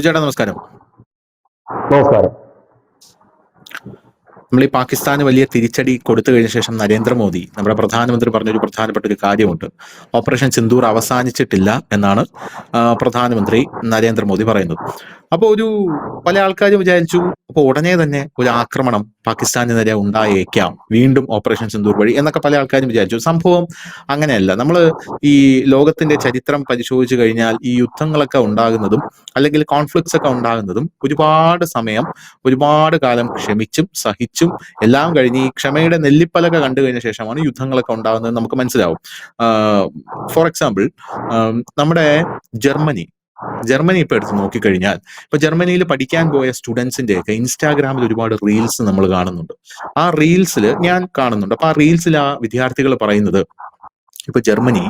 ചേട്ടാ നമസ്കാരം. നമസ്കാരം. നമ്മൾ ഈ പാകിസ്ഥാന് വലിയ തിരിച്ചടി കൊടുത്തു കഴിഞ്ഞ ശേഷം നരേന്ദ്രമോദി നമ്മുടെ പ്രധാനമന്ത്രി പറഞ്ഞൊരു പ്രധാനപ്പെട്ട ഒരു കാര്യമുണ്ട്. ഓപ്പറേഷൻ സിന്ദൂർ അവസാനിച്ചിട്ടില്ല എന്നാണ് പ്രധാനമന്ത്രി നരേന്ദ്രമോദി പറയുന്നത്. അപ്പോൾ പല ആൾക്കാരും വിചാരിച്ചു അപ്പോൾ ഉടനെ തന്നെ ഒരു ആക്രമണം പാകിസ്ഥാന് നേരെ ഉണ്ടായേക്കാം, വീണ്ടും ഓപ്പറേഷൻ സിന്ദൂർ വഴി എന്നൊക്കെ പല ആൾക്കാരും വിചാരിച്ചു. സംഭവം അങ്ങനെയല്ല. നമ്മൾ ഈ ലോകത്തിന്റെ ചരിത്രം പരിശോധിച്ചു കഴിഞ്ഞാൽ ഈ യുദ്ധങ്ങളൊക്കെ ഉണ്ടാകുന്നതും അല്ലെങ്കിൽ കോൺഫ്ലിക്ട്സ് ഒക്കെ ഉണ്ടാകുന്നതും ഒരുപാട് സമയം, ഒരുപാട് കാലം ക്ഷമിച്ചും സഹിച്ചും എല്ലാം കഴിഞ്ഞ് ഈ ക്ഷമയുടെ നെല്ലിപ്പലക കണ്ടു കഴിഞ്ഞ ശേഷമാണ് യുദ്ധങ്ങളൊക്കെ ഉണ്ടാകുന്നത് നമുക്ക് മനസ്സിലാവും. ഫോർ എക്സാമ്പിൾ, നമ്മുടെ ജർമ്മനി ഇപ്പൊ എടുത്ത് നോക്കിക്കഴിഞ്ഞാൽ ഇപ്പൊ ജർമ്മനിയിൽ പഠിക്കാൻ പോയ സ്റ്റുഡൻസിന്റെ ഒക്കെ ഇൻസ്റ്റാഗ്രാമിൽ ഒരുപാട് റീൽസ് നമ്മൾ കാണുന്നുണ്ട്. ആ റീൽസിൽ ഞാൻ കാണുന്നുണ്ട്. അപ്പൊ ആ റീൽസിൽ ആ വിദ്യാർത്ഥികൾ പറയുന്നത് ഇപ്പൊ ജർമ്മനി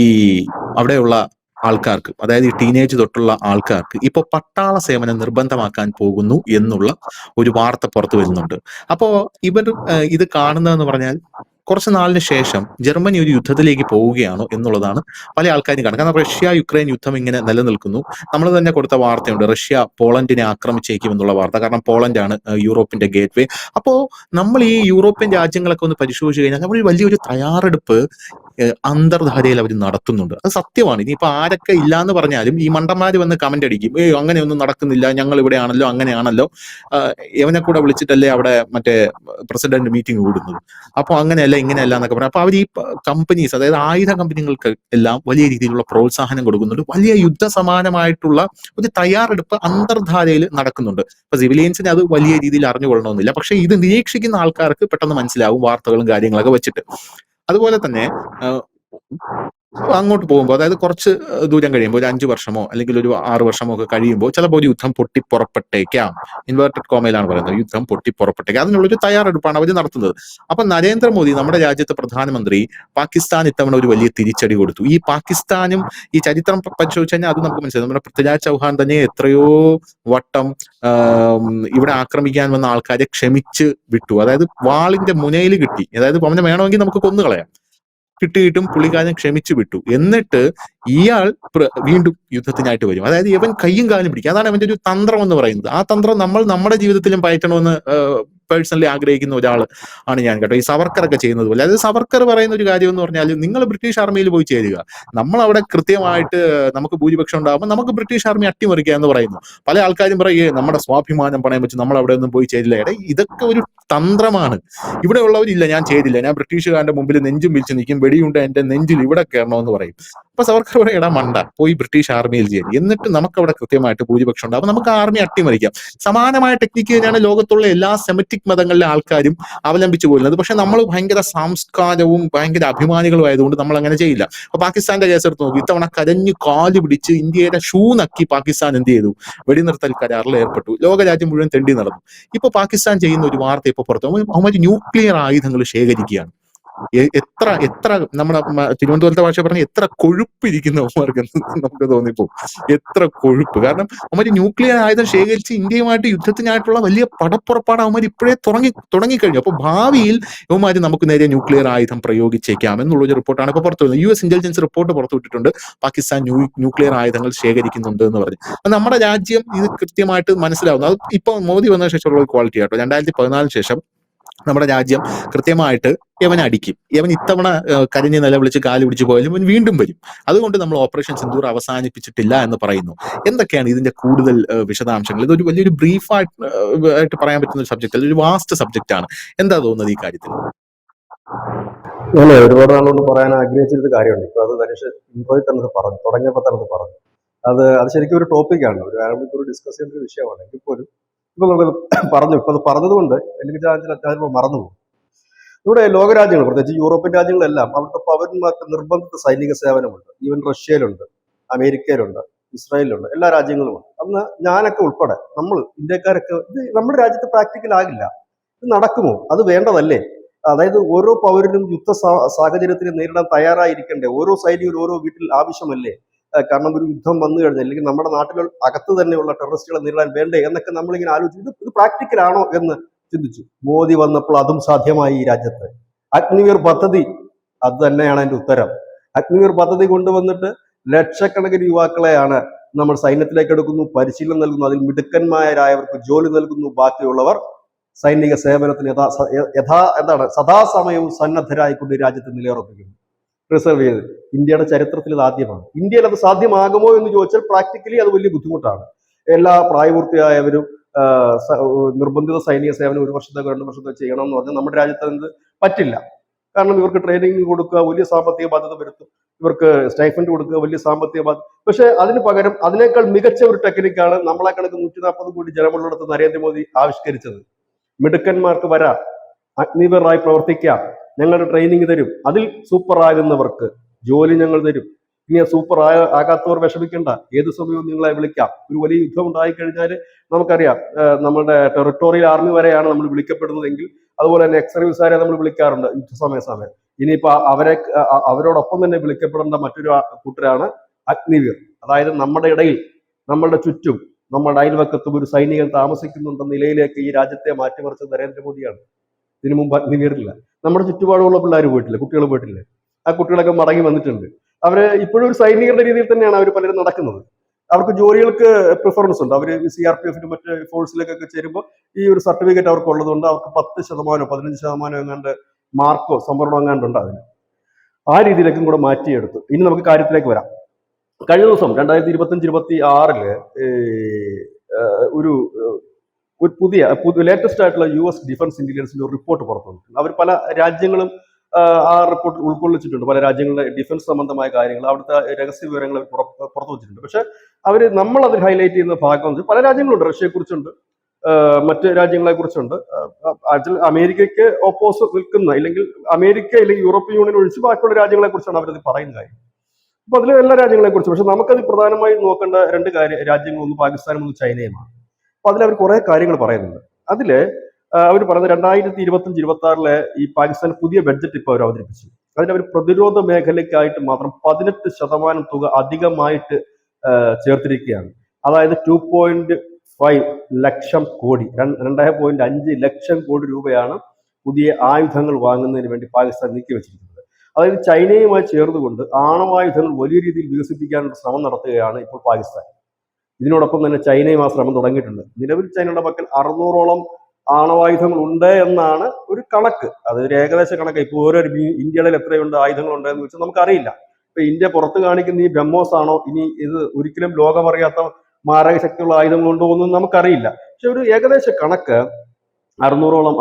ഈ അവിടെയുള്ള ആൾക്കാർക്ക്, അതായത് ഈ ടീനേജ് തൊട്ടുള്ള ആൾക്കാർക്ക് ഇപ്പൊ പട്ടാള സേവനം നിർബന്ധമാക്കാൻ പോകുന്നു എന്നുള്ള ഒരു വാർത്ത പുറത്തു വരുന്നുണ്ട്. അപ്പോ ഇവർ ഇത് കാണുന്നതെന്ന് പറഞ്ഞാൽ കുറച്ച് നാളിന് ശേഷം ജർമ്മനി ഒരു യുദ്ധത്തിലേക്ക് പോവുകയാണോ എന്നുള്ളതാണ് പല ആൾക്കാരും കാണുന്നത്. കാരണം റഷ്യ യുക്രൈൻ യുദ്ധം ഇങ്ങനെ നിലനിൽക്കുന്നു. നമ്മൾ തന്നെ കൊടുത്ത വാർത്തയുണ്ട്, റഷ്യ പോളണ്ടിനെ ആക്രമിച്ചേക്കും എന്നുള്ള വാർത്ത. കാരണം പോളണ്ടാണ് യൂറോപ്പിന്റെ ഗേറ്റ് വേ. അപ്പോ നമ്മൾ ഈ യൂറോപ്യൻ രാജ്യങ്ങളൊക്കെ ഒന്ന് പരിശോധിച്ചു കഴിഞ്ഞാൽ നമ്മൾ വലിയൊരു തയ്യാറെടുപ്പ് അന്തർധാരയിൽ അവർ നടത്തുന്നുണ്ട്. അത് സത്യമാണ്. ഇനിയിപ്പോ ആരൊക്കെ ഇല്ലാന്ന് പറഞ്ഞാലും ഈ മണ്ടന്മാര് വന്ന് കമന്റ് അടിക്കും, അങ്ങനെയൊന്നും നടക്കുന്നില്ല, ഞങ്ങൾ ഇവിടെയാണല്ലോ, അങ്ങനെയാണല്ലോ, ഇവനെ കൂടെ വിളിച്ചിട്ടല്ലേ അവിടെ മറ്റേ പ്രസിഡന്റ് മീറ്റിംഗ് കൂടുന്നത്, അപ്പൊ അങ്ങനെയല്ല ഇങ്ങനെയല്ല എന്നൊക്കെ പറയാം. അപ്പൊ അവർ ഈ കമ്പനീസ്, അതായത് ആയുധ കമ്പനികൾക്ക് എല്ലാം വലിയ രീതിയിലുള്ള പ്രോത്സാഹനം കൊടുക്കുന്നുണ്ട്. വലിയ യുദ്ധസമാനമായിട്ടുള്ള ഒരു തയ്യാറെടുപ്പ് അന്തർധാരയിൽ നടക്കുന്നുണ്ട്. ഇപ്പൊ സിവിലിയൻസിന് അത് വലിയ രീതിയിൽ അറിഞ്ഞുകൊള്ളണമെന്നില്ല, പക്ഷെ ഇത് നിരീക്ഷിക്കുന്ന ആൾക്കാർക്ക് പെട്ടെന്ന് മനസ്സിലാവും വാർത്തകളും കാര്യങ്ങളൊക്കെ വെച്ചിട്ട്. അതുപോലെ തന്നെ അങ്ങോട്ട് പോകുമ്പോൾ, അതായത് കുറച്ച് ദൂരം കഴിയുമ്പോൾ, ഒരു 5 വർഷമോ അല്ലെങ്കിൽ ഒരു 6 വർഷമോ ഒക്കെ കഴിയുമ്പോൾ ചിലപ്പോൾ ഒരു യുദ്ധം പൊട്ടിപ്പുറപ്പെട്ടേക്കാം. ഇൻവേർട്ടഡ് കോമയിലാണ് പറയുന്നത്, യുദ്ധം പൊട്ടിപ്പുറപ്പെട്ടേക്കാം. അതിനുള്ളൊരു തയ്യാറെടുപ്പാണ് അവർ നടത്തുന്നത്. അപ്പൊ നരേന്ദ്രമോദി, നമ്മുടെ രാജ്യത്തെ പ്രധാനമന്ത്രി, പാകിസ്ഥാൻ ഇത്തവണ ഒരു വലിയ തിരിച്ചടി കൊടുത്തു. ഈ പാകിസ്ഥാനും ഈ ചരിത്രം പരിശോധിച്ചു കഴിഞ്ഞാൽ അത് നമുക്ക് മനസ്സിലാവും. നമ്മുടെ പൃഥ്വിരാജ് ചൗഹാൻ തന്നെ എത്രയോ വട്ടം ഇവിടെ ആക്രമിക്കാൻ വന്ന ആൾക്കാരെ ക്ഷമിച്ച് വിട്ടു. അതായത് വാളിന്റെ മുനയിൽ കിട്ടി, അതായത് അവനെ വേണമെങ്കിൽ നമുക്ക് കൊന്നുകളയാം, കിട്ടിയിട്ടും പുള്ളിക്കാരൻ ക്ഷമിച്ചു വിട്ടു. എന്നിട്ട് ഇയാൾ വീണ്ടും യുദ്ധത്തിനായിട്ട് വരും. അതായത് ഇവൻ കയ്യും കാലും പിടിക്കും. അതാണ് അവന്റെ ഒരു തന്ത്രം എന്ന് പറയുന്നത്. ആ തന്ത്രം നമ്മൾ നമ്മുടെ ജീവിതത്തിലും പയറ്റണമെന്ന് പേഴ്സണലി ആഗ്രഹിക്കുന്ന ഒരാൾ ആണ് ഞാൻ കേട്ടോ. ഈ സവർക്കറൊക്കെ ചെയ്യുന്നത് പോലെ. അതായത് സവർക്കർ പറയുന്ന ഒരു കാര്യം എന്ന് പറഞ്ഞാൽ, നിങ്ങൾ ബ്രിട്ടീഷ് ആർമിയിൽ പോയി ചേരുക, നമ്മൾ അവിടെ കൃത്യമായിട്ട് നമുക്ക് ഭൂരിപക്ഷം ഉണ്ടാകുമ്പോൾ നമുക്ക് ബ്രിട്ടീഷ് ആർമി അട്ടിമറിക്കുക എന്ന് പറയുന്നു. പല ആൾക്കാരും പറയും നമ്മുടെ സ്വാഭിമാനം പണയം വെച്ച് നമ്മൾ അവിടെ ഒന്നും പോയി ചേരില്ല. ഇതൊക്കെ ഒരു തന്ത്രമാണ്. ഇവിടെ ഉള്ളവരില്ല, ഞാൻ ചേരില്ല, ഞാൻ ബ്രിട്ടീഷുകാരുടെ മുമ്പിൽ നെഞ്ചും വിളിച്ച് നിൽക്കും, വെടിയുണ്ട് എന്റെ നെഞ്ചിൽ, ഇവിടെ കയറണമെന്ന് പറയും. അപ്പൊ സവർക്കർ പറയും, മണ്ട, പോയി ബ്രിട്ടീഷ് ആർമിയിൽ ചേരും, എന്നിട്ട് നമുക്ക് അവിടെ കൃത്യമായിട്ട് ഭൂരിപക്ഷം ഉണ്ടാവും, നമുക്ക് ആർമി അട്ടിമറിക്കാം. സമാനമായ ടെക്നിക്ക് തന്നെയാണ് ലോകത്തുള്ള എല്ലാ സെമിറ്റിക് മതങ്ങളിലെ ആൾക്കാരും അവലംബിച്ചു പോരുന്നത്. പക്ഷെ നമ്മൾ ഭയങ്കര സംസ്കാരവും ഭയങ്കര അഭിമാനികളും ആയതുകൊണ്ട് നമ്മൾ അങ്ങനെ ചെയ്യില്ല. അപ്പൊ പാകിസ്ഥാന്റെ കേസെടുത്ത് നോക്കി, ഇത്തവണ കരഞ്ഞു കാല് പിടിച്ച് ഇന്ത്യയുടെ ഷൂ നക്കി പാകിസ്ഥാൻ എന്ത് ചെയ്തു? വെടിനിർത്തൽ കരാറിൽ ഏർപ്പെട്ടു. ലോകരാജ്യം മുഴുവൻ തെണ്ടി നടന്നു. ഇപ്പൊ പാകിസ്ഥാൻ ചെയ്യുന്ന ഒരു വാർത്ത ഇപ്പൊ പുറത്തു, അവന്മാര് ന്യൂക്ലിയർ ആയുധങ്ങൾ ശേഖരിക്കുകയാണ്. എത്ര നമ്മുടെ തിരുവനന്തപുരത്തെ ഭാഷ പറഞ്ഞ എത്ര കൊഴുപ്പിരിക്കുന്നവർക്ക് നമുക്ക് തോന്നിപ്പോ, എത്ര കൊഴുപ്പ്. കാരണം അവന്മാര് ന്യൂക്ലിയർ ആയുധം ശേഖരിച്ച് ഇന്ത്യയുമായിട്ട് യുദ്ധത്തിനായിട്ടുള്ള വലിയ പടപ്പുറപ്പാട് അവന്മാർ ഇപ്പോഴേ തുടങ്ങിക്കഴിഞ്ഞു. അപ്പൊ ഭാവിയിൽ ഇവന്മാര് നമുക്ക് നേരെ ന്യൂക്ലിയർ ആയുധം പ്രയോഗിച്ചേക്കാം എന്നുള്ളൊരു റിപ്പോർട്ടാണ് ഇപ്പൊ പുറത്തു വരുന്നത്. US ഇന്റലിജൻസ് റിപ്പോർട്ട് പുറത്തുവിട്ടിട്ടുണ്ട്, പാകിസ്ഥാൻ ന്യൂക്ലിയർ ആയുധങ്ങൾ ശേഖരിക്കുന്നുണ്ട് എന്ന് പറഞ്ഞു. അപ്പൊ നമ്മുടെ രാജ്യം ഇത് കൃത്യമായിട്ട് മനസ്സിലാവുന്നു. അത് ഇപ്പൊ മോദി വന്ന ശേഷമുള്ള ക്വാളിറ്റി ആട്ടോ. 2014 ശേഷം നമ്മുടെ രാജ്യം കൃത്യമായിട്ട് യവനെ അടിക്കും. യവൻ ഇത്തവണ കരഞ്ഞ് നിലവിളിച്ച് കാല് പിടിച്ച് പോയാലും ഇവൻ വീണ്ടും വരും. അതുകൊണ്ട് നമ്മൾ ഓപ്പറേഷൻ സിന്ദൂർ അവസാനിപ്പിച്ചിട്ടില്ല എന്ന് പറയുന്നു. എന്തൊക്കെയാണ് ഇതിന്റെ കൂടുതൽ വിശദാംശങ്ങൾ? ഇതൊരു വലിയൊരു ബ്രീഫായിട്ട് പറയാൻ പറ്റുന്ന ഒരു സബ്ജക്ട് അല്ല, ഒരു വാസ്റ്റ് സബ്ജക്റ്റ് ആണ്. എന്താ തോന്നുന്നത് ഈ കാര്യത്തിൽ? ഞാൻ ഒരുപാട് നാളോട് പറയാൻ ആഗ്രഹിച്ചിരുന്ന കാര്യമുണ്ട്. ഇപ്പൊ അത് ധനുഷ് ഇൻട്രോയിൽ തന്നെ പറഞ്ഞു, തുടങ്ങിയപ്പോൾ തന്നെ പറഞ്ഞു. അത് ശരിക്കും ഒരു ടോപ്പിക്കാണ്, ഒരു അരമണിക്കൂർ ഡിസ്കസ് ചെയ്യേണ്ട ഒരു വിഷയമാണ്. എങ്കിൽ പോലും ഇപ്പൊ നമുക്കത് പറഞ്ഞു, ഇപ്പൊ അത് പറഞ്ഞതുകൊണ്ട് എനിക്ക് ചിലപ്പോൾ മറന്നുപോകും. ഇവിടെ ലോകരാജ്യങ്ങൾ, പ്രത്യേകിച്ച് യൂറോപ്യൻ രാജ്യങ്ങളെല്ലാം അവിടുത്തെ പൗരന്മാർക്ക് നിർബന്ധിത സൈനിക സേവനമുണ്ട്. ഈവൻ റഷ്യയിലുണ്ട്, അമേരിക്കയിലുണ്ട്, ഇസ്രായേലിലുണ്ട്, എല്ലാ രാജ്യങ്ങളുമുണ്ട്. അന്ന് ഞാനൊക്കെ ഉൾപ്പെടെ നമ്മൾ ഇന്ത്യക്കാരൊക്കെ ഇത് നമ്മുടെ രാജ്യത്ത് പ്രാക്ടിക്കൽ ആകില്ല. ഇത് നടക്കുമോ? അത് വേണ്ടതല്ലേ? അതായത് ഓരോ പൗരനും യുദ്ധ സാഹചര്യത്തിന് നേരിടാൻ തയ്യാറായിരിക്കണ്ടേ? ഓരോ സൈനികരും ഓരോ വീട്ടിൽ ആവശ്യമല്ലേ? കാരണം ഒരു യുദ്ധം വന്നു കഴിഞ്ഞാൽ, അല്ലെങ്കിൽ നമ്മുടെ നാട്ടിൽ അകത്ത് തന്നെയുള്ള ടെററിസ്റ്റുകളെ നേരിടാൻ വേണ്ടേ എന്നൊക്കെ നമ്മളിങ്ങനെ ആലോചിച്ചു. ഇത് പ്രാക്ടിക്കൽ ആണോ എന്ന് ചിന്തിച്ചു. മോദി വന്നപ്പോൾ അതും സാധ്യമായി ഈ രാജ്യത്ത്. അഗ്നിവീർ പദ്ധതി, അത് തന്നെയാണ് അതിന്റെ ഉത്തരം. അഗ്നിവീർ പദ്ധതി കൊണ്ടുവന്നിട്ട് ലക്ഷക്കണക്കിന് യുവാക്കളെയാണ് നമ്മൾ സൈന്യത്തിലേക്ക് എടുക്കുന്നു, പരിശീലനം നൽകുന്നു, അതിൽ മിടുക്കന്മാരായവർക്ക് ജോലി നൽകുന്നു, ബാക്കിയുള്ളവർ സൈനിക സേവനത്തിന് എന്താണ് സദാസമയവും സന്നദ്ധരായിക്കൊണ്ട് ഈ രാജ്യത്ത് നിലയുറപ്പിക്കുന്നു, റിസർവ് ചെയ്ത്. ഇന്ത്യയുടെ ചരിത്രത്തിൽ ഇത് ആദ്യമാണ്. ഇന്ത്യയിൽ അത് സാധ്യമാകുമോ എന്ന് ചോദിച്ചാൽ പ്രാക്ടിക്കലി അത് വലിയ ബുദ്ധിമുട്ടാണ്. എല്ലാ പ്രായപൂർത്തിയായവരും നിർബന്ധിത സൈനിക സേവനം 1 വർഷത്തേക്ക് 2 വർഷത്തേക്ക് ചെയ്യണം എന്ന് പറഞ്ഞാൽ നമ്മുടെ രാജ്യത്ത് അത് പറ്റില്ല. കാരണം ഇവർക്ക് ട്രെയിനിങ് കൊടുക്കുക, വലിയ സാമ്പത്തിക ബാധ്യത വരുത്തും, ഇവർക്ക് സ്റ്റൈഫൻഡ് കൊടുക്കുക, വലിയ സാമ്പത്തിക ബാധ്യത. പക്ഷെ അതിന് പകരം അതിനേക്കാൾ മികച്ച ഒരു ടെക്നിക്കാണ് നമ്മളെ കണക്ക് 140 കോടി ജനമുള്ളിടത്ത് നരേന്ദ്രമോദി ആവിഷ്കരിച്ചത്. മിടുക്കന്മാർക്ക് വരാം, അഗ്നിവീറായി പ്രവർത്തിക്കാം, ഞങ്ങളുടെ ട്രെയിനിങ് തരും, അതിൽ സൂപ്പർ ആകുന്നവർക്ക് ജോലി ഞങ്ങൾ തരും. ഇനി സൂപ്പർ ആകാത്തവർ വിഷമിക്കേണ്ട, ഏത് സമയവും നിങ്ങളെ വിളിക്കാം. ഒരു വലിയ യുദ്ധം ഉണ്ടായി കഴിഞ്ഞാൽ നമുക്കറിയാം, നമ്മുടെ ടെറിട്ടോറിയൽ ആർമി വരെയാണ് നമ്മൾ വിളിക്കപ്പെടുന്നതെങ്കിൽ അതുപോലെ തന്നെ എക്സ് സർവീസുകാരെ നമ്മൾ വിളിക്കാറുണ്ട് യുദ്ധസമയം. ഇനിയിപ്പോ അവരോടൊപ്പം തന്നെ വിളിക്കപ്പെടേണ്ട മറ്റൊരു കൂട്ടരാണ് അഗ്നിവീർ. അതായത് നമ്മുടെ ഇടയിൽ, നമ്മളുടെ ചുറ്റും, നമ്മുടെ അയൽവക്കത്തും ഒരു സൈനികൻ താമസിക്കുന്നുണ്ടെന്ന നിലയിലേക്ക് ഈ രാജ്യത്തെ മാറ്റിമറിച്ചത് നരേന്ദ്രമോദിയാണ്. ഇതിനു മുമ്പ് അഗ്നിവീറില്ല. നമ്മുടെ ചുറ്റുപാടുള്ള പിള്ളേർ പോയിട്ടില്ല, കുട്ടികൾ പോയിട്ടില്ലേ? ആ കുട്ടികളൊക്കെ മടങ്ങി വന്നിട്ടുണ്ട്. അവര് ഇപ്പോഴും ഒരു സൈനികരുടെ രീതിയിൽ തന്നെയാണ് അവർ പലരും നടക്കുന്നത്. അവർക്ക് ജോലികൾക്ക് പ്രിഫറൻസ് ഉണ്ട്. അവര് CRPF മറ്റ് ഫോഴ്സിലേക്കൊക്കെ ചേരുമ്പോൾ ഈ ഒരു സർട്ടിഫിക്കറ്റ് അവർക്ക് ഉള്ളതുകൊണ്ട് അവർക്ക് 10% 15% എങ്ങാണ്ട് മാർക്കോ സംവരണം എങ്ങാണ്ടുണ്ട് അതിന്. ആ രീതിയിലേക്കും കൂടെ മാറ്റിയെടുത്തു. ഇനി നമുക്ക് കാര്യത്തിലേക്ക് വരാം. കഴിഞ്ഞ ദിവസം 2025-26 ഒരു പുതിയ ലേറ്റസ്റ്റ് ആയിട്ടുള്ള US ഡിഫൻസ് ഇന്റലിജൻസിന്റെ ഒരു റിപ്പോർട്ട് പുറത്തു വന്നിട്ടുണ്ട്. അവർ പല രാജ്യങ്ങളും ആ റിപ്പോർട്ട് ഉൾക്കൊള്ളിച്ചിട്ടുണ്ട്. പല രാജ്യങ്ങളുടെ ഡിഫൻസ് സംബന്ധമായ കാര്യങ്ങൾ, അവിടുത്തെ രഹസ്യ വിവരങ്ങൾ പുറത്തു വെച്ചിട്ടുണ്ട്. പക്ഷെ നമ്മൾ അതിൽ ഹൈലൈറ്റ് ചെയ്യുന്ന ഭാഗം പല രാജ്യങ്ങളുണ്ട്. റഷ്യയെക്കുറിച്ചുണ്ട്, മറ്റ് രാജ്യങ്ങളെ കുറിച്ചുണ്ട്. അതിൽ അമേരിക്കയ്ക്ക് ഓപ്പോസിറ്റ് നിൽക്കുന്ന, ഇല്ലെങ്കിൽ അമേരിക്ക അല്ലെങ്കിൽ യൂറോപ്യൻ യൂണിയൻ ഒഴിച്ച് ബാക്കിയുള്ള രാജ്യങ്ങളെ കുറിച്ചാണ് അവരത് പറയുന്ന കാര്യം. അപ്പൊ അതിൽ എല്ലാ രാജ്യങ്ങളെ കുറിച്ച്. പക്ഷെ നമുക്കത് പ്രധാനമായും നോക്കേണ്ട 2 രാജ്യങ്ങൾ, ഒന്ന് പാകിസ്ഥാനും ഒന്ന് ചൈനയുമാണ്. അപ്പൊ അതിലവർ കുറെ കാര്യങ്ങൾ പറയുന്നുണ്ട്. അതില് അവർ പറയുന്നത് 2025-26 ഈ പാകിസ്ഥാൻ പുതിയ ബഡ്ജറ്റ് ഇപ്പോൾ അവർ അവതരിപ്പിച്ചു. അതിലവർ പ്രതിരോധ മേഖലയ്ക്കായിട്ട് മാത്രം 18% തുക അധികമായിട്ട് ചേർത്തിരിക്കുകയാണ്. അതായത് 2.5 ലക്ഷം കോടി, 2.5 ലക്ഷം കോടി രൂപയാണ് പുതിയ ആയുധങ്ങൾ വാങ്ങുന്നതിന് വേണ്ടി പാകിസ്ഥാൻ നീക്കിവെച്ചിരിക്കുന്നത്. അതായത് ചൈനയുമായി ചേർന്നുകൊണ്ട് ആണവായുധങ്ങൾ വലിയ രീതിയിൽ വികസിപ്പിക്കാനുള്ള ശ്രമം നടത്തുകയാണ് ഇപ്പോൾ പാകിസ്ഥാൻ. ഇതിനോടൊപ്പം തന്നെ ചൈനയും ആ ശ്രമം തുടങ്ങിയിട്ടുണ്ട്. നിലവിൽ ചൈനയുടെ പക്കൽ 600ഓളം ആണവായുധങ്ങൾ ഉണ്ട് എന്നാണ് ഒരു കണക്ക്. അത് ഒരു ഏകദേശ കണക്ക്. ഇപ്പോൾ ഓരോ ഇന്ത്യയിൽ എത്രയുണ്ട് ആയുധങ്ങൾ ഉണ്ടെന്ന് വെച്ചാൽ നമുക്കറിയില്ല. ഇപ്പൊ ഇന്ത്യ പുറത്ത് കാണിക്കുന്ന ഈ ബ്രഹ്മോസ് ആണോ, ഇനി ഇത് ഒരിക്കലും ലോകമറിയാത്ത മാരക ശക്തിയുള്ള ആയുധങ്ങളുണ്ടോ ഒന്നും നമുക്കറിയില്ല. പക്ഷെ ഒരു ഏകദേശ കണക്ക് 600ഓളം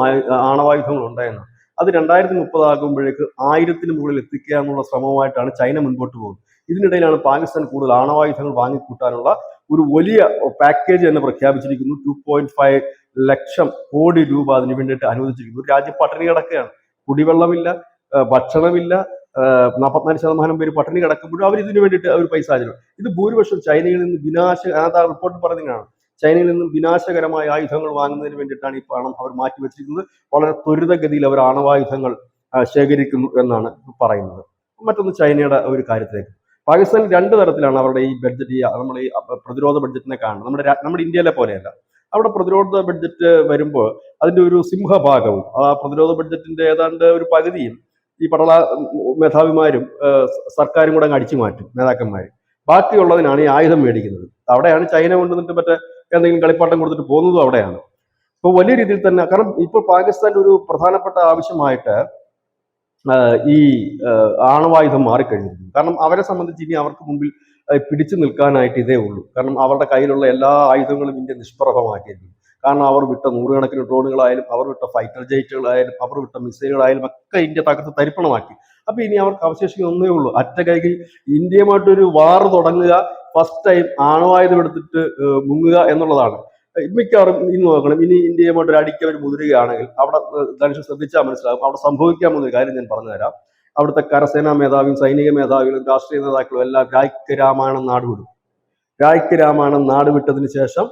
ആണവായുധങ്ങൾ ഉണ്ടായെന്ന്. അത് 2030 ആകുമ്പോഴേക്ക് 1000-ന് മുകളിൽ എത്തിക്കുക എന്നുള്ള ശ്രമവുമായിട്ടാണ് ചൈന മുൻപോട്ട് പോകുന്നത്. ഇതിനിടയിലാണ് പാകിസ്ഥാൻ കൂടുതൽ ആണവായുധങ്ങൾ വാങ്ങിക്കൂട്ടാനുള്ള ഒരു വലിയ പാക്കേജ് തന്നെ പ്രഖ്യാപിച്ചിരിക്കുന്നു. 2.5 ലക്ഷം കോടി രൂപ അതിന് വേണ്ടിയിട്ട് അനുവദിച്ചിരിക്കുന്നു. ഒരു രാജ്യം പട്ടിണി കിടക്കുകയാണ്, കുടിവെള്ളമില്ല, ഭക്ഷണമില്ല, 44% പേര് പട്ടിണി കിടക്കുമ്പോഴും അവർ ഇതിനു വേണ്ടിയിട്ട് അവർ പൈസ ആചരണം. ഇത് ഭൂരിപക്ഷം ചൈനയിൽ നിന്ന് ആ റിപ്പോർട്ട് പറഞ്ഞതാണ്, ചൈനയിൽ നിന്നും വിനാശകരമായ ആയുധങ്ങൾ വാങ്ങുന്നതിന് വേണ്ടിയിട്ടാണ് ഈ പണം അവർ മാറ്റിവെച്ചിരിക്കുന്നത്. വളരെ ത്വരിതഗതിയിൽ അവർ ആണവായുധങ്ങൾ ശേഖരിക്കുന്നു എന്നാണ് പറയുന്നത്. മറ്റൊന്ന് ചൈനയുടെ ഒരു കാര്യത്തിലേക്ക്. പാകിസ്ഥാൻ 2 തരത്തിലാണ് അവരുടെ ഈ ബഡ്ജറ്റ്, നമ്മൾ ഈ പ്രതിരോധ ബഡ്ജറ്റിനെ കാണുന്നത്. നമ്മുടെ ഇന്ത്യയിലെ പോലെയല്ല. അവിടെ പ്രതിരോധ ബഡ്ജറ്റ് വരുമ്പോൾ അതിന്റെ ഒരു സിംഹഭാഗവും, ആ പ്രതിരോധ ബഡ്ജറ്റിന്റെ ഏതാണ്ട് ഒരു പകുതിയും ഈ പടള മേധാവിമാരും സർക്കാരും കൂടെ അടിച്ചു മാറ്റും, നേതാക്കന്മാർ. ബാക്കിയുള്ളതിനാണ് ഈ ആയുധം മേടിക്കുന്നത്. അവിടെയാണ് ചൈന കൊണ്ടുവന്നിട്ട് മറ്റേ എന്തെങ്കിലും കളിപ്പാട്ടം കൊടുത്തിട്ട് പോകുന്നതും അവിടെയാണ്. ഇപ്പോൾ വലിയ രീതിയിൽ തന്നെ, കാരണം ഇപ്പോൾ പാകിസ്ഥാന്റെ ഒരു പ്രധാനപ്പെട്ട ആവശ്യമായിട്ട് ഈ ആണവായുധം മാറിക്കഴിഞ്ഞിരിക്കുന്നു. കാരണം അവരെ സംബന്ധിച്ച് ഇനി അവർക്ക് മുമ്പിൽ പിടിച്ചു നിൽക്കാനായിട്ട് ഇതേ ഉള്ളൂ. കാരണം അവരുടെ കയ്യിലുള്ള എല്ലാ ആയുധങ്ങളും ഇന്ത്യ നിഷ്പ്രഭമാക്കിയിരിക്കുന്നു. കാരണം അവർ വിട്ട 100 ഡ്രോണുകളായാലും, അവർ വിട്ട ഫൈറ്റർ ജെറ്റുകളായാലും, അവർ വിട്ട മിസൈലുകളായാലും ഒക്കെ ഇന്ത്യ തകർത്ത് തരിപ്പണമാക്കി. അപ്പൊ ഇനി അവർക്ക് അവശേഷിക്കുന്ന ഒന്നേ ഉള്ളൂ, അറ്റ കൈകി ഇന്ത്യയുമായിട്ടൊരു വാർ തുടങ്ങുക, ഫസ്റ്റ് ടൈം ആണവായുധം എടുത്തിട്ട് മുങ്ങുക എന്നുള്ളതാണ്. മിക്കവാറും ഇന്ന് നോക്കണം, ഇനി ഇന്ത്യയുമായിട്ട് ഒരു അടിക്ക് അവർ മുതിരുകയാണെങ്കിൽ അവിടെ ധനുഷ് ശ്രദ്ധിച്ചാൽ മനസ്സിലാകും അവിടെ സംഭവിക്കാൻ പോകുന്ന കാര്യം ഞാൻ പറഞ്ഞുതരാം. അവിടുത്തെ കരസേനാ മേധാവിയും സൈനിക മേധാവികളും രാഷ്ട്രീയ നേതാക്കളും എല്ലാം രായ്ക്ക് രാമായണം നാടുവിടും. രായ്ക്ക് രാമായണം നാടുവിട്ടതിന് ശേഷം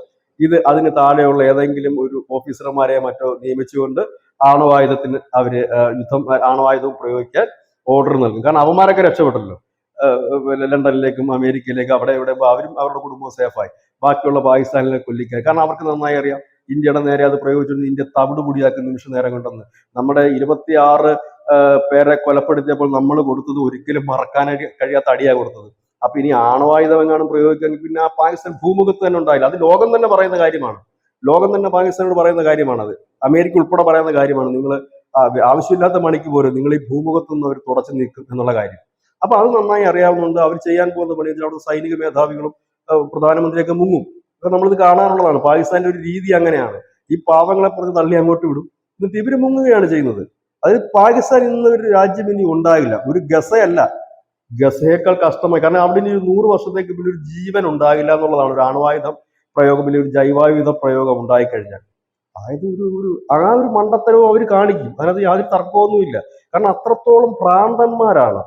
അതിന് താഴെയുള്ള ഏതെങ്കിലും ഒരു ഓഫീസർമാരെ മറ്റോ നിയമിച്ചുകൊണ്ട് ആണവായുധത്തിന് അവര് ആണവായുധവും പ്രയോഗിക്കാൻ ഓർഡർ നൽകും. കാരണം അവന്മാരൊക്കെ രക്ഷപ്പെട്ടല്ലോ, ലണ്ടനിലേക്കും അമേരിക്കയിലേക്കും അവിടെ ഇവിടെ അവരും അവരുടെ കുടുംബവും സേഫായി. ബാക്കിയുള്ള പാകിസ്ഥാനിലെ കൊല്ലിക്കാൻ, കാരണം അവർക്ക് നന്നായി അറിയാം ഇന്ത്യയുടെ നേരെ അത് പ്രയോഗിച്ചിട്ട് ഇന്ത്യ തവിട് പൊടിയാക്കുന്ന നിമിഷ നേരം കൊണ്ടെന്ന്. നമ്മുടെ 26 പേരെ കൊലപ്പെടുത്തിയപ്പോൾ നമ്മൾ കൊടുത്തത് ഒരിക്കലും മറക്കാൻ കഴിയാത്ത അടിയാ കൊടുത്തത്. അപ്പൊ ഇനി ആണവായുധം എങ്ങാനും പ്രയോഗിക്കുകയാണെങ്കിൽ പിന്നെ ആ പാകിസ്ഥാൻ ഭൂമുഖത്ത് തന്നെ ഉണ്ടായില്ല. അത് ലോകം തന്നെ പറയുന്ന കാര്യമാണ്. ലോകം തന്നെ പാകിസ്ഥാനോട് പറയുന്ന കാര്യമാണത്. അമേരിക്ക ഉൾപ്പെടെ പറയുന്ന കാര്യമാണ്. നിങ്ങൾ ആവശ്യമില്ലാത്ത മണിക്ക് പോലും നിങ്ങൾ ഈ ഭൂമുഖത്തു നിന്ന് അവർ തുടച്ചു നീക്കും എന്നുള്ള കാര്യം. അപ്പൊ അത് നന്നായി അറിയാവുന്നതുകൊണ്ട് അവർ ചെയ്യാൻ പോകുന്ന പണി അവിടെ സൈനിക മേധാവികളും പ്രധാനമന്ത്രിയൊക്കെ മുങ്ങും. അപ്പൊ നമ്മളിത് കാണാനുള്ളതാണ്. പാകിസ്ഥാന്റെ ഒരു രീതി അങ്ങനെയാണ്. ഈ പാവങ്ങളെ പറഞ്ഞ് തള്ളി അങ്ങോട്ട് വിടും, എന്നിട്ട് ഇവര് മുങ്ങുകയാണ് ചെയ്യുന്നത്. അത് പാകിസ്ഥാൻ ഇന്ന് ഒരു രാജ്യം ഇനി ഉണ്ടാകില്ല. ഒരു ഗസയല്ല, ഗസയേക്കാൾ കഷ്ടമായി. കാരണം അവിടെ ഇനി ഒരു 100 വർഷത്തേക്ക് പിന്നെ ഒരു ജീവൻ ഉണ്ടാകില്ല എന്നുള്ളതാണ്. ഒരു അണുവായുധം പ്രയോഗം, പിന്നെ ഒരു ജൈവായുധ പ്രയോഗം ഉണ്ടായിക്കഴിഞ്ഞാൽ അതായത് ആ ഒരു മണ്ടത്തരവും അവർ കാണിക്കും. അതിനകത്ത് യാതൊരു തർക്കമൊന്നുമില്ല. കാരണം അത്രത്തോളം ഭ്രാന്തന്മാരാണ്.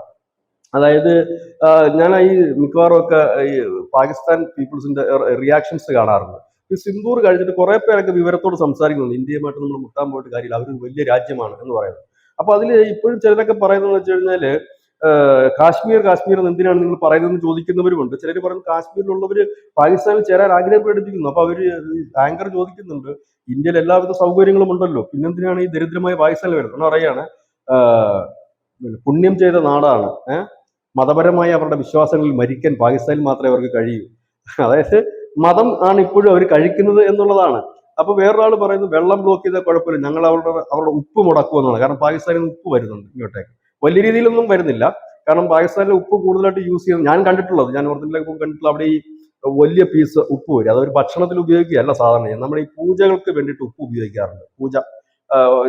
അതായത് ഞാൻ ഈ മിക്കവാറും ഒക്കെ ഈ പാകിസ്ഥാൻ പീപ്പിൾസിന്റെ റിയാക്ഷൻസ് കാണാറുണ്ട്. ഈ സിന്ദൂർ കഴിഞ്ഞിട്ട് കുറെ പേരൊക്കെ വിവരത്തോട് സംസാരിക്കുന്നുണ്ട്. ഇന്ത്യയുമായിട്ട് നമ്മൾ മുട്ടാൻ പോയിട്ട് കാര്യമില്ല, അവർ വലിയ രാജ്യമാണ് എന്ന് പറയുന്നത്. അപ്പൊ അതിൽ ഇപ്പോഴും ചിലരൊക്കെ പറയുന്നത് വെച്ച് കഴിഞ്ഞാല് കാശ്മീർ എന്ന് എന്തിനാണ് നിങ്ങൾ പറയുന്നതെന്ന് ചോദിക്കുന്നവരുമുണ്ട്. ചിലർ പറയുന്നത് കാശ്മീരിലുള്ളവര് പാകിസ്ഥാനിൽ ചേരാൻ ആഗ്രഹം പ്രകടിപ്പിക്കുന്നു. അപ്പൊ അവര് ആങ്കർ ചോദിക്കുന്നുണ്ട്, ഇന്ത്യയിൽ എല്ലാവിധ സൗകര്യങ്ങളും ഉണ്ടല്ലോ, പിന്നെന്തിനാണ് ഈ ദരിദ്രമായ പാകിസ്ഥാനിൽ വരുന്നത് എന്ന് പറയാണ്. പുണ്യം ചെയ്ത നാടാണ്, മതപരമായി അവരുടെ വിശ്വാസങ്ങളിൽ മരിക്കാൻ പാകിസ്ഥാനിൽ മാത്രമേ അവർക്ക് കഴിയൂ. അതായത് മതം ആണ് ഇപ്പോഴും അവർ കഴിക്കുന്നത് എന്നുള്ളതാണ്. അപ്പൊ വേറൊരാൾ പറയുന്നത് വെള്ളം ബ്ലോക്ക് ചെയ്താൽ കുഴപ്പമില്ല, ഞങ്ങൾ അവരുടെ ഉപ്പ് മുടക്കുമെന്നാണ്. കാരണം പാകിസ്ഥാനിൽ നിന്ന് ഉപ്പ് വരുന്നുണ്ട് ഇങ്ങോട്ടേക്ക്. വലിയ രീതിയിലൊന്നും വരുന്നില്ല. കാരണം പാകിസ്ഥാനിലെ ഉപ്പ് കൂടുതലായിട്ട് യൂസ് ചെയ്യുന്നത് ഞാൻ കണ്ടിട്ടുള്ളത്, ഞാൻ ഒറിജിനലേക്ക് കണ്ടിട്ടുള്ള അവിടെ ഈ വലിയ പീസ് ഉപ്പ് വരും. അതൊരു ഭക്ഷണത്തിൽ ഉപയോഗിക്കുകയല്ല സാധാരണ. നമ്മുടെ ഈ പൂജകൾക്ക് വേണ്ടിയിട്ട് ഉപ്പ് ഉപയോഗിക്കാറുണ്ട്, പൂജ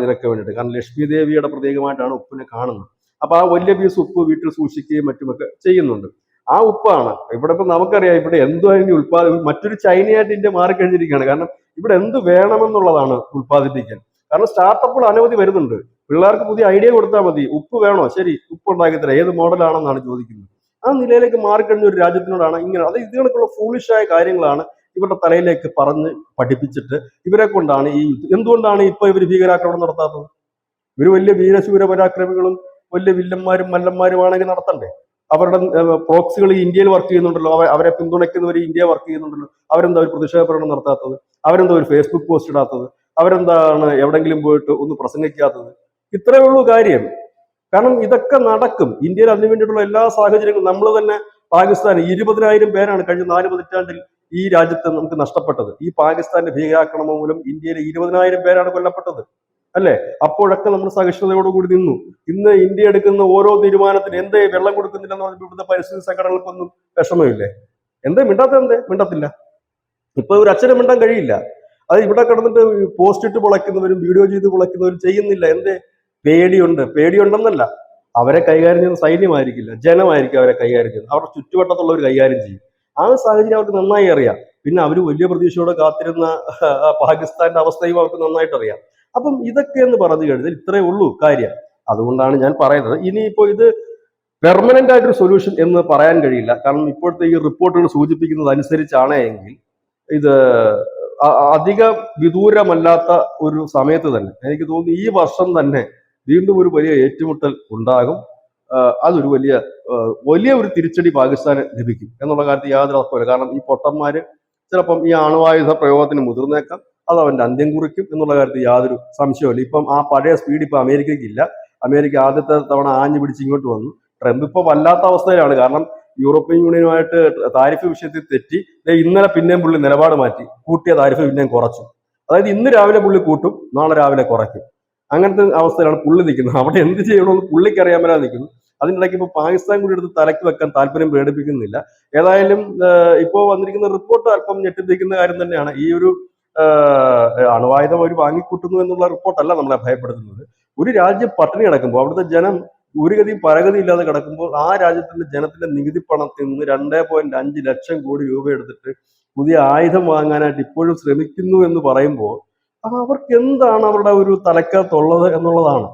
ഇതിനൊക്കെ വേണ്ടിയിട്ട്. കാരണം ലക്ഷ്മി ദേവിയുടെ പ്രത്യേകമായിട്ടാണ് ഉപ്പിനെ കാണുന്നത്. അപ്പൊ ആ വലിയ പീസ് ഉപ്പ് വീട്ടിൽ സൂക്ഷിക്കുകയും മറ്റുമൊക്കെ ചെയ്യുന്നുണ്ട്. ആ ഉപ്പാണ് ഇവിടെ. ഇപ്പൊ നമുക്കറിയാം ഇവിടെ എന്തുമായിരുന്നു മറ്റൊരു ചൈനയായിട്ട് ഇന്ത്യ മാറിക്കഴിഞ്ഞിരിക്കുകയാണ്. കാരണം ഇവിടെ എന്ത് വേണമെന്നുള്ളതാണ് ഉൽപ്പാദിപ്പിക്കാൻ. കാരണം സ്റ്റാർട്ടപ്പുകൾ അനവധി വരുന്നുണ്ട്. പിള്ളേർക്ക് പുതിയ ഐഡിയ കൊടുത്താൽ മതി, ഉപ്പ് വേണോ, ശരി ഉപ്പ് ഉണ്ടാക്കി തരാം, ഏത് മോഡലാണെന്നാണ് ചോദിക്കുന്നത്. ആ നിലയിലേക്ക് മാറിക്കഴിഞ്ഞ ഒരു രാജ്യത്തിനോടാണ് ഇങ്ങനെ. അത് ഇതിനൊക്കെയുള്ള ഫൂളിഷായ കാര്യങ്ങളാണ് ഇവരുടെ തലയിലേക്ക് പറഞ്ഞ് പഠിപ്പിച്ചിട്ട് ഇവരെ കൊണ്ടാണ് എന്തുകൊണ്ടാണ് ഇപ്പൊ ഇവർ ഭീകരാക്രമണം നടത്താത്തത്? ഇവർ വലിയ വീരശൂര പരാക്രമികളും വലിയ വില്ലന്മാരും മല്ലന്മാരുമാണെങ്കിൽ നടത്തണ്ടേ? അവരുടെ പ്രോക്സികൾ ഇന്ത്യയിൽ വർക്ക് ചെയ്യുന്നുണ്ടല്ലോ, അവരെ പിന്തുണയ്ക്കുന്നവർ ഇന്ത്യ വർക്ക് ചെയ്യുന്നുണ്ടല്ലോ. അവരെന്താ ഒരു പ്രതിഷേധ പ്രകടനം നടത്താത്തത്? അവരെന്താ ഒരു ഫേസ്ബുക്ക് പോസ്റ്റ് ഇടാത്തത്? അവരെന്താണ് എവിടെങ്കിലും പോയിട്ട് ഒന്ന് പ്രസംഗിക്കാത്തത്? ഇത്രയേ ഉള്ളൂ കാര്യം. കാരണം ഇതൊക്കെ നടക്കും. ഇന്ത്യയിൽ അതിനു വേണ്ടിയിട്ടുള്ള എല്ലാ സാഹചര്യങ്ങളും നമ്മൾ തന്നെ പാകിസ്ഥാൻ 20,000 പേരാണ് കഴിഞ്ഞ 4 പതിറ്റാണ്ടിൽ ഈ രാജ്യത്ത് നമുക്ക് നഷ്ടപ്പെട്ടത്. ഈ പാകിസ്ഥാന്റെ ഭീകരാക്രമണം മൂലം ഇന്ത്യയിലെ 20,000 പേരാണ് കൊല്ലപ്പെട്ടത്, അല്ലെ? അപ്പോഴൊക്കെ നമ്മൾ സഹിഷ്ണുതയോടുകൂടി നിന്നു. ഇന്ന് ഇന്ത്യ എടുക്കുന്ന ഓരോ തീരുമാനത്തിന് എന്തേ വെള്ളം കൊടുക്കുന്നില്ലെന്ന് പറഞ്ഞിട്ട് ഇവിടുത്തെ പരിസ്ഥിതി സംഘടനകൾക്കൊന്നും വിഷമമില്ലേ? എന്തേ മിണ്ടത്തില്ല. ഇപ്പൊ ഒരു അക്ഷരം മിണ്ടാൻ കഴിയില്ല. അത് ഇവിടെ കിടന്നിട്ട് പോസ്റ്റ് ഇട്ട് പൊളയ്ക്കുന്നവരും വീഡിയോ ചെയ്ത് പൊളയ്ക്കുന്നവരും ചെയ്യുന്നില്ല. എന്തേ? പേടിയുണ്ടെന്നല്ല, അവരെ കൈകാര്യം ചെയ്യുന്ന സൈന്യമായിരിക്കില്ല, ജനമായിരിക്കും അവരെ കൈകാര്യം ചെയ്യുന്നത്. അവരുടെ ചുറ്റുവട്ടത്തുള്ളവർ കൈകാര്യം ചെയ്യും. ആ സാഹചര്യം അവർക്ക് നന്നായി അറിയാം. പിന്നെ അവർ വലിയ പ്രതീക്ഷയോടെ കാത്തിരുന്ന പാകിസ്ഥാന്റെ അവസ്ഥയും അവർക്ക് നന്നായിട്ട് അറിയാം. അപ്പം ഇതൊക്കെ എന്ന് പറഞ്ഞു കഴിഞ്ഞാൽ ഇത്രയേ ഉള്ളൂ കാര്യം. അതുകൊണ്ടാണ് ഞാൻ പറയുന്നത് ഇനിയിപ്പോ ഇത് പെർമനന്റ് ആയിട്ടൊരു സൊല്യൂഷൻ എന്ന് പറയാൻ കഴിയില്ല. കാരണം ഇപ്പോഴത്തെ ഈ റിപ്പോർട്ടുകൾ സൂചിപ്പിക്കുന്നത് അനുസരിച്ചാണ് എങ്കിൽ ഇത് അധിക വിദൂരമല്ലാത്ത ഒരു സമയത്ത് തന്നെ എനിക്ക് തോന്നുന്നു ഈ വർഷം തന്നെ വീണ്ടും ഒരു വലിയ ഏറ്റുമുട്ടൽ ഉണ്ടാകും. അതൊരു വലിയ ഒരു തിരിച്ചടി പാകിസ്ഥാന് ലഭിക്കും എന്നുള്ള കാര്യത്തിൽ യാതൊരു ഉറപ്പില്ല. കാരണം ഈ പൊട്ടന്മാര് ചിലപ്പം ഈ അണുവായുധ പ്രയോഗത്തിന് മുതിർന്നേക്കാം. അത് അവന്റെ അന്ത്യം കുറിക്കും എന്നുള്ള കാര്യത്തിൽ യാതൊരു സംശയമില്ല. ഇപ്പം ആ പഴയ സ്പീഡ് ഇപ്പൊ അമേരിക്കയ്ക്ക് ഇല്ല. അമേരിക്ക ആദ്യത്തെ തവണ ആഞ്ഞു പിടിച്ച് ഇങ്ങോട്ട് വന്നു. ട്രംപ് ഇപ്പൊ വല്ലാത്ത അവസ്ഥയിലാണ്. കാരണം യൂറോപ്യൻ യൂണിയനുമായിട്ട് താരിഫ് വിഷയത്തിൽ തെറ്റി. ഇന്നലെ പിന്നെയും പുള്ളി നിലപാട് മാറ്റി, കൂട്ടിയ താരിഫ് പിന്നെയും കുറച്ചു. അതായത് ഇന്ന് രാവിലെ പുള്ളി കൂട്ടും, നാളെ രാവിലെ കുറയ്ക്കും. അങ്ങനത്തെ അവസ്ഥയിലാണ് പുള്ളി നിൽക്കുന്നത്. അവിടെ എന്ത് ചെയ്യണമെന്ന് പുള്ളിക്ക് അറിയാൻ പറ്റാതെ നിൽക്കുന്നു. അതിനിടയ്ക്ക് ഇപ്പൊ പാകിസ്ഥാൻ കൂടി എടുത്ത് തലയ്ക്ക് വെക്കാൻ താല്പര്യം പ്രകടിപ്പിക്കുന്നില്ല. ഏതായാലും ഇപ്പോ വന്നിരിക്കുന്ന റിപ്പോർട്ട് അല്പം ഞെട്ടിപ്പിക്കുന്ന കാര്യം തന്നെയാണ്. ഈ ഒരു അണുവായുധം അവർ വാങ്ങിക്കൂട്ടുന്നു എന്നുള്ള റിപ്പോർട്ടല്ല നമ്മളെ ഭയപ്പെടുത്തുന്നത്. ഒരു രാജ്യം പട്ടിണി കിടക്കുമ്പോൾ, അവിടുത്തെ ജനം ഒരു ഗതിയും പരഗതി ഇല്ലാതെ കിടക്കുമ്പോൾ, ആ രാജ്യത്തിന്റെ ജനത്തിന്റെ നികുതി പണത്തിൽ നിന്ന് 2.5 ലക്ഷം കോടി രൂപ എടുത്തിട്ട് പുതിയ ആയുധം വാങ്ങാനായിട്ട് ഇപ്പോഴും ശ്രമിക്കുന്നു എന്ന് പറയുമ്പോൾ അവർക്ക് എന്താണ് അവരുടെ ഒരു തലക്കകത്തുള്ളത് എന്നുള്ളതാണ്.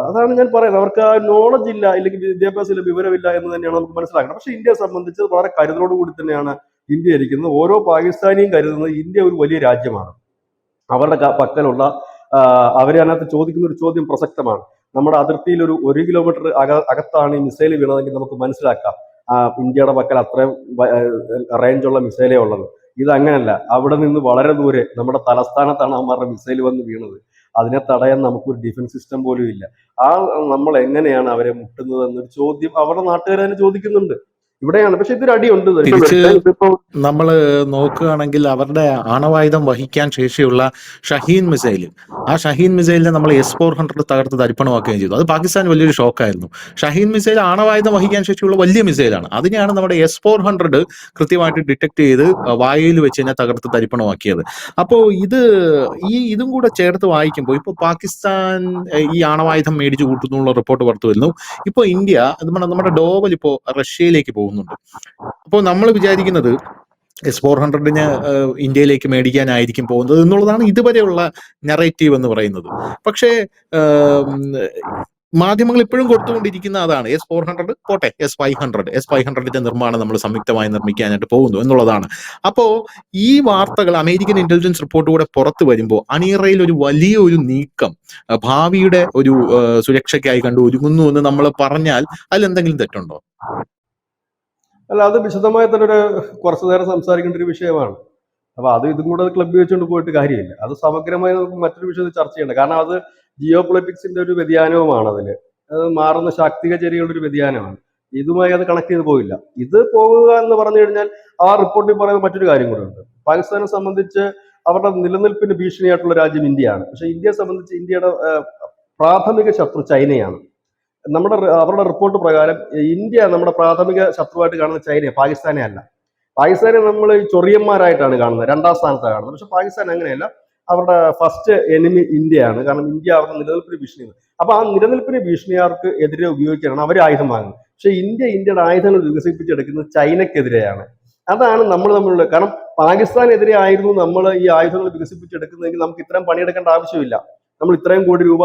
അതാണ് ഞാൻ പറയുന്നത്. അവർക്ക് ആ നോളജ് ഇല്ല, ഇല്ലെങ്കിൽ വിദ്യാഭ്യാസമില്ല, വിവരമില്ല എന്ന് തന്നെയാണ് നമുക്ക് മനസ്സിലാക്കണം. പക്ഷെ ഇന്ത്യയെ സംബന്ധിച്ച് വളരെ കരുതലോടുകൂടി തന്നെയാണ് ഇന്ത്യ ഇരിക്കുന്നത്. ഓരോ പാകിസ്ഥാനിയും കരുതുന്നത് ഇന്ത്യ ഒരു വലിയ രാജ്യമാണ്. അവരുടെ പക്കലുള്ള അവരെ അതിനകത്ത് ചോദിക്കുന്ന ഒരു ചോദ്യം പ്രസക്തമാണ്. നമ്മുടെ അതിർത്തിയിൽ ഒരു 1 കിലോമീറ്റർ അകത്താണ് ഈ മിസൈൽ വീണതെങ്കിൽ നമുക്ക് മനസ്സിലാക്കാം ഇന്ത്യയുടെ പക്കൽ അത്രയും റേഞ്ചുള്ള മിസൈലേ ഉള്ളത്. ഇതങ്ങനല്ല. അവിടെ നിന്ന് വളരെ ദൂരെ നമ്മുടെ തലസ്ഥാനത്താണ് അവന്മാരുടെ മിസൈൽ വന്ന് വീണത്. അതിനെ തടയാൻ നമുക്കൊരു ഡിഫൻസ് സിസ്റ്റം പോലും ഇല്ല. നമ്മൾ എങ്ങനെയാണ് അവരെ മുട്ടുന്നത് എന്നൊരു ചോദ്യം അവരുടെ നാട്ടുകാർ തന്നെ ചോദിക്കുന്നുണ്ട്. ഇവിടെയാണ്. പക്ഷെ ഇതൊരു അടിയുണ്ട്. ഇപ്പൊ തിരിച്ച് ഇതിപ്പോ നമ്മൾ നോക്കുകയാണെങ്കിൽ അവരുടെ ആണവായുധം വഹിക്കാൻ ശേഷിയുള്ള ഷഹീൻ മിസൈൽ, ആ ഷഹീൻ മിസൈലിനെ നമ്മൾ S-400 തകർത്ത് തരിപ്പണമാക്കുകയും ചെയ്തു. അത് പാകിസ്ഥാൻ വലിയൊരു ഷോക്കായിരുന്നു. ഷഹീൻ മിസൈൽ ആണവായുധം വഹിക്കാൻ ശേഷിയുള്ള വലിയ മിസൈലാണ്. അതിനെയാണ് നമ്മുടെ S-400 കൃത്യമായിട്ട് ഡിറ്റക്ട് ചെയ്ത് വായുവിൽ വെച്ച് തന്നെ തകർത്ത് തരിപ്പണമാക്കിയത്. അപ്പോൾ ഇതും കൂടെ ചേർത്ത് വായിക്കുമ്പോൾ ഇപ്പോൾ പാകിസ്ഥാൻ ഈ ആണവായുധം മേടിച്ചു കൂട്ടുന്നുള്ള റിപ്പോർട്ട് പുറത്തു വരുന്നു. ഇപ്പോൾ ഇന്ത്യ നമ്മുടെ ഡോവൽ ഇപ്പോൾ റഷ്യയിലേക്ക് പോകുന്നുണ്ട്. അപ്പോൾ നമ്മൾ വിചാരിക്കുന്നത് S-400 ഇന്ത്യയിലേക്ക് മേടിക്കാനായിരിക്കും പോകുന്നത് എന്നുള്ളതാണ് ഇതുവരെയുള്ള നെറേറ്റീവ് എന്ന് പറയുന്നത്. പക്ഷേ മാധ്യമങ്ങൾ ഇപ്പോഴും കൊടുത്തുകൊണ്ടിരിക്കുന്ന അതാണ്, S-400 പോട്ടെ, S-500 നിർമ്മാണം നമ്മൾ സംയുക്തമായി നിർമ്മിക്കാനായിട്ട് പോകുന്നു എന്നുള്ളതാണ്. അപ്പോ ഈ വാർത്തകൾ അമേരിക്കൻ ഇന്റലിജൻസ് റിപ്പോർട്ട് കൂടെ പുറത്തു വരുമ്പോൾ അണിയറയിൽ ഒരു വലിയൊരു നീക്കം ഭാവിയുടെ ഒരു സുരക്ഷയ്ക്കായി കണ്ടു ഒരുങ്ങുന്നു എന്ന് നമ്മൾ പറഞ്ഞാൽ അതിലെന്തെങ്കിലും തെറ്റുണ്ടോ? അല്ല, അത് വിശദമായി തന്നെ കുറച്ചു നേരം സംസാരിക്കേണ്ട ഒരു വിഷയമാണ്. അപ്പൊ ഇതും കൂടെ ക്ലബ്ബ് വെച്ചുകൊണ്ട് പോയിട്ട് കാര്യമില്ല. അത് സമഗ്രമായി നമുക്ക് മറ്റൊരു വിഷയത്തിൽ ചർച്ച ചെയ്യണ്ട. കാരണം അത് ജിയോ പൊളിറ്റിക്സിന്റെ ഒരു വ്യതിയാനവുമാണ്. അത് മാറുന്ന ശാക്തിക ചര്യകളുടെ ഒരു വ്യതിയാനമാണ്. ഇതുമായി അത് കണക്ട് ചെയ്ത് പോയില്ല. ഇത് പോകുക എന്ന് പറഞ്ഞു കഴിഞ്ഞാൽ ആ റിപ്പോർട്ടിൽ പറയുന്ന മറ്റൊരു കാര്യം കൂടെ ഉണ്ട്. പാകിസ്ഥാനെ സംബന്ധിച്ച് അവരുടെ നിലനിൽപ്പിന് ഭീഷണിയായിട്ടുള്ള രാജ്യം ഇന്ത്യയാണ്. പക്ഷെ ഇന്ത്യയെ സംബന്ധിച്ച് ഇന്ത്യയുടെ പ്രാഥമിക ശത്രു ചൈനയാണ്. അവരുടെ റിപ്പോർട്ട് പ്രകാരം ഇന്ത്യ നമ്മുടെ പ്രാഥമിക ശത്രുവായിട്ട് കാണുന്ന ചൈനയെ, പാകിസ്ഥാനെ അല്ല. പാകിസ്ഥാനെ നമ്മൾ ചൊറിയന്മാരായിട്ടാണ് കാണുന്നത്, രണ്ടാം സ്ഥാനത്താണ് കാണുന്നത്. പക്ഷെ പാകിസ്ഥാൻ അങ്ങനെയല്ല. അവരുടെ ഫസ്റ്റ് എനിമി ഇന്ത്യയാണ്. കാരണം ഇന്ത്യ അവരുടെ നിലനിൽപ്പിന് ഭീഷണിയാണ്. അപ്പൊ ആ നിലനിൽപ്പിന് ഭീഷണിയാർക്ക് എതിരെ ഉപയോഗിക്കാനാണ് അവർ ആയുധം വാങ്ങുന്നത്. പക്ഷെ ഇന്ത്യയുടെ ആയുധങ്ങൾ വികസിപ്പിച്ചെടുക്കുന്നത് ചൈനക്കെതിരെയാണ്. അതാണ് നമ്മൾ തമ്മിലുള്ള. കാരണം പാകിസ്ഥാനെതിരെ ആയിരുന്നു നമ്മൾ ഈ ആയുധങ്ങൾ വികസിപ്പിച്ചെടുക്കുന്നതെങ്കിൽ നമുക്ക് ഇത്രയും പണിയെടുക്കേണ്ട ആവശ്യമില്ല. നമ്മൾ ഇത്രയും കോടി രൂപ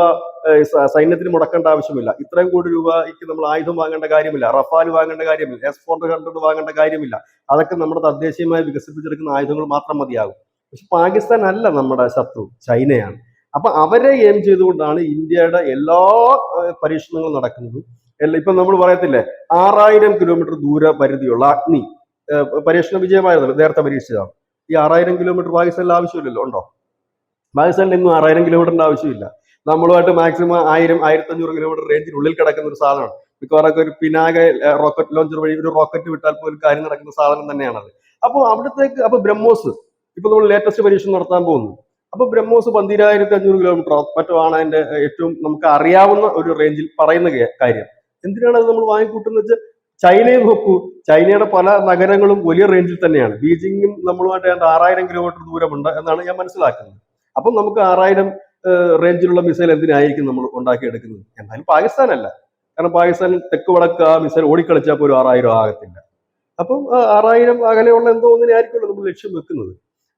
സൈന്യത്തിന് മുടക്കേണ്ട ആവശ്യമില്ല. ഇത്രയും കോടി രൂപയ്ക്ക് നമ്മൾ ആയുധം വാങ്ങേണ്ട കാര്യമില്ല. റഫാൽ വാങ്ങേണ്ട കാര്യമില്ല. S-400 വാങ്ങേണ്ട കാര്യമില്ല. അതൊക്കെ നമ്മുടെ തദ്ദേശീയമായി വികസിപ്പിച്ചെടുക്കുന്ന ആയുധങ്ങൾ മാത്രം മതിയാകും. പക്ഷെ പാകിസ്ഥാൻ അല്ല നമ്മുടെ ശത്രു, ചൈനയാണ്. അപ്പൊ അവരെ എയിം ചെയ്തുകൊണ്ടാണ് ഇന്ത്യയുടെ എല്ലാ പരീക്ഷണങ്ങളും നടക്കുന്നതും. ഇപ്പൊ നമ്മൾ പറയത്തില്ലേ, 6000 കിലോമീറ്റർ ദൂര പരിധിയുള്ള അഗ്നി പരീക്ഷണ വിജയമായിരുന്നു, നേരത്തെ പരീക്ഷിച്ചതാണ്. ഈ 6000 കിലോമീറ്റർ പാകിസ്ഥാനിൽ ആവശ്യമില്ലല്ലോ, ഉണ്ടോ? പാകിസ്ഥാനിൽ എങ്ങും 6000 കിലോമീറ്ററിന്റെ ആവശ്യമില്ല. നമ്മളുമായിട്ട് മാക്സിമം 1000-1500 കിലോമീറ്റർ റേഞ്ചിനുള്ളിൽ കിടക്കുന്ന ഒരു സാധനമാണ്. മിക്കവാറൊക്കെ ഒരു പിനാക റോക്കറ്റ് ലോഞ്ചർ വഴി ഒരു റോക്കറ്റ് വിട്ടാൽ പോലും കാര്യം നടക്കുന്ന സാധനം തന്നെയാണത്. അപ്പോൾ അവിടത്തേക്ക് ബ്രഹ്മോസ് ഇപ്പൊ നമ്മൾ ലേറ്റസ്റ്റ് പരീക്ഷണം നടത്താൻ പോകുന്നു. അപ്പൊ ബ്രഹ്മോസ് 12,500 കിലോമീറ്റർ മറ്റോ ആണ് അതിന്റെ ഏറ്റവും നമുക്ക് അറിയാവുന്ന ഒരു റേഞ്ചിൽ പറയുന്ന കാര്യം. എന്തിനാണ് അത് നമ്മൾ വാങ്ങിക്കൂട്ടുന്നത് വെച്ചാൽ, ചൈനയെ നോക്കൂ. ചൈനയുടെ പല നഗരങ്ങളും വലിയ റേഞ്ചിൽ തന്നെയാണ്. ബീജിംഗും നമ്മളുമായിട്ട് 6000 കിലോമീറ്റർ ദൂരമുണ്ട് എന്നാണ് ഞാൻ മനസ്സിലാക്കുന്നത്. അപ്പം നമുക്ക് 6000 റേഞ്ചിലുള്ള മിസൈൽ എന്തിനായിരിക്കും നമ്മൾ ഉണ്ടാക്കിയെടുക്കുന്നത്? എന്നാലും പാകിസ്ഥാനല്ല. കാരണം പാകിസ്ഥാൻ തെക്ക് വടക്ക് ആ മിസൈൽ ഓടിക്കളിച്ചാൽ പോലും 6000 ആകത്തില്ല. അപ്പം 6000 അകലെയുള്ള എന്തോ ഒന്നിനായിരിക്കുമല്ലോ നമ്മൾ ലക്ഷ്യം വെക്കുന്നത്.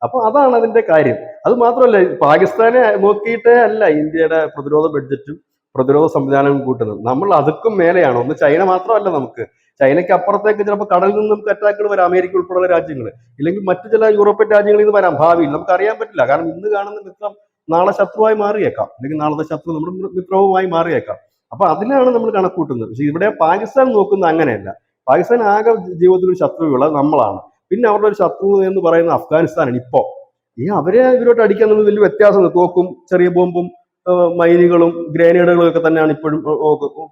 അപ്പൊ അതാണ് അതിന്റെ കാര്യം. അത് മാത്രമല്ല, പാകിസ്ഥാനെ നോക്കിയിട്ടേ അല്ല ഇന്ത്യയുടെ പ്രതിരോധ ബഡ്ജറ്റും പ്രതിരോധ സംവിധാനവും കൂട്ടുന്നത്. നമ്മൾ അതുക്കും മേലെയാണ്. ഒന്ന് ചൈന മാത്രമല്ല, നമുക്ക് ചൈനയ്ക്ക് അപ്പുറത്തേക്ക് ചിലപ്പോൾ കടലിൽ നിന്നും അറ്റാക്കുകൾ വരാം, അമേരിക്ക ഉൾപ്പെടെയുള്ള രാജ്യങ്ങൾ, ഇല്ലെങ്കിൽ മറ്റു ചില യൂറോപ്യൻ രാജ്യങ്ങളിൽ നിന്ന് വരാം ഭാവിയിൽ. നമുക്ക് അറിയാൻ പറ്റില്ല. കാരണം ഇന്ന് കാണുന്ന മിത്രം നാളെ ശത്രുവായി മാറിയേക്കാം, അല്ലെങ്കിൽ നാളത്തെ ശത്രു നമ്മുടെ മിത്രവുമായി മാറിയേക്കാം. അപ്പൊ അതിനാണ് നമ്മൾ കണക്കൂട്ടുന്നത്. പക്ഷെ ഇവിടെ പാകിസ്ഥാൻ നോക്കുന്നത് അങ്ങനെയല്ല. പാകിസ്ഥാൻ ആകെ ജീവിതത്തിൽ ഒരു ശത്രുവുള്ളത് നമ്മളാണ്. പിന്നെ അവരുടെ ഒരു ശത്രു എന്ന് പറയുന്ന അഫ്ഗാനിസ്ഥാനാണ്. അവരെ ഇവരോട്ട് അടിക്കാൻ നമ്മൾ വലിയ വ്യത്യാസമുണ്ട്. തോക്കും ചെറിയ ബോംബും മൈനുകളും ഗ്രനേഡുകളും ഒക്കെ തന്നെയാണ് ഇപ്പോഴും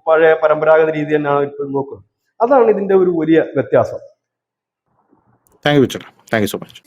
പഴയ പരമ്പരാഗത രീതി തന്നെയാണ് ഇപ്പോഴും നോക്കുന്നത്. അതാണ് ഇതിന്റെ ഒരു വലിയ വ്യത്യാസം. Thank you so much.